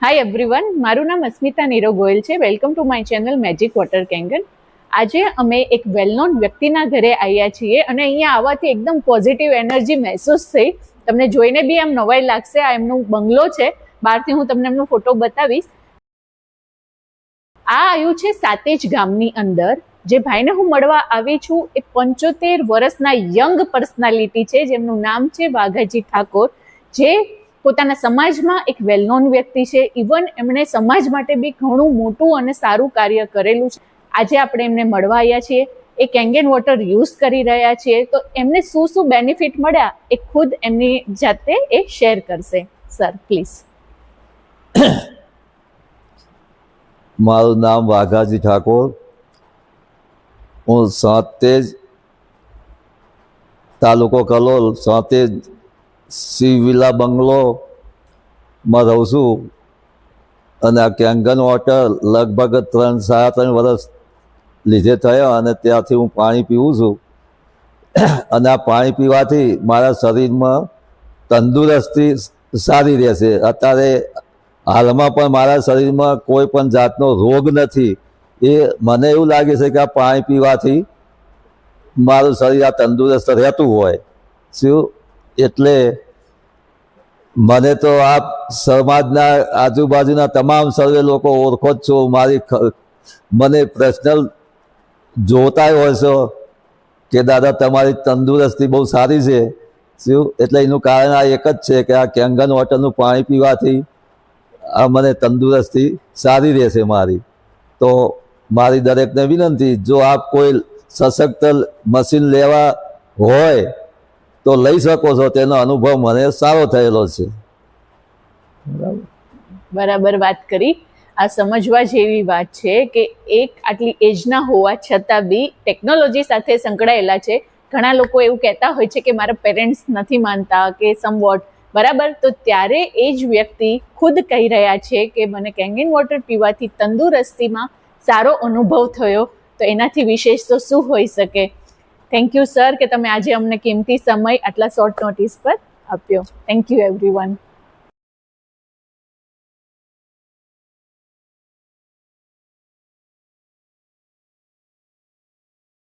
Hi everyone, મારું નામ અસ્મિતા નીરવ ગોયલ છે. Welcome to my channel magic water Kangen. આજે અમે એક વેલ નોન વ્યક્તિના ઘરે આવ્યા છીએ અને અહીંયા આવવાથી એકદમ પોઝિટિવ એનર્જી મહેસૂસ થઈ. તમને જોઈને બી આમ નવાઈ લાગશે. આ એમનું બંગલો છે. બહારથી હું તમને એમનો ફોટો બતાવીશ. આ આવ્યું છે સાતેજ ગામની અંદર. જે ભાઈને હું મળવા આવી છું એ 75 વર્ષના યંગ પર્સનાલિટી છે, જેમનું નામ છે વાઘાજી ઠાકોર, જે પોતાના સમાજમાં એક વેલ નોન વ્યક્તિ છે. ઇવન એમણે સમાજ માટે બી ઘણું મોટું અને સારું કાર્ય કરેલું છે. આજે આપણે એમને મળવા આવ્યા છીએ. એ કેંગન વોટર યુઝ કરી રહ્યા છીએ, તો એમને શું શું બેનિફિટ મળ્યા એ ખુદ એમની જાતે એ શેર કરશે. Sir please. મારું નામ વાઘાજી ઠાકોર. હું સાતેજ તાલુકો કલોલ, સાતેજ સિવિલા બંગલોમાં રહું છું. અને આ કેંગન વોટર લગભગ 3-3.5 વર્ષ લીધે થયા અને ત્યાંથી હું પાણી પીવું છું. અને આ પાણી પીવાથી મારા શરીરમાં તંદુરસ્તી સારી રહેશે. અત્યારે હાલમાં પણ મારા શરીરમાં કોઈ પણ જાતનો રોગ નથી. એ મને એવું લાગે છે કે આ પાણી પીવાથી મારું શરીર આ તંદુરસ્ત રહેતું હોય. શું એટલે મને તો આ સમાજના આજુબાજુના તમામ સર્વે લોકો ઓળખો જ છો. મને પર્સનલ જોતા હોય છો કે દાદા તમારી તંદુરસ્તી બહુ સારી છે. શું એટલે એનું કારણ આ એક જ છે કે આ કેંગન વોટરનું પાણી પીવાથી આ મને તંદુરસ્તી સારી રહેશે મારી. તો મારી દરેકને વિનંતી, જો આપ કોઈ સશક્ત મશીન લેવા હોય તો લઈ શકો છો. તેનો અનુભવ મને સારો થયેલો છે. બરાબર વાત કરી. આ સમજવા જેવી વાત છે કે એક આટલી એજના હોવા છતાં બી ટેકનોલોજી સાથે સંકળાયેલા છે. ઘણા લોકો એવું કહેતા હોય છે કે મારા પેરેન્ટ્સ નથી માનતા કે સમવોટ બરાબર, તો ત્યારે એ જ વ્યક્તિ ખુદ કહી રહ્યા છે કે મને કેંગન વોટર પીવાથી તંદુરસ્તીમાં સારો અનુભવ થયો. તો એનાથી વિશેષ તો શું હોઈ શકે. થેન્ક યુ સર કે તમે આજે અમને કિંમતી સમય આટલા શોર્ટ નોટિસ પર આપ્યો. Thank you everyone.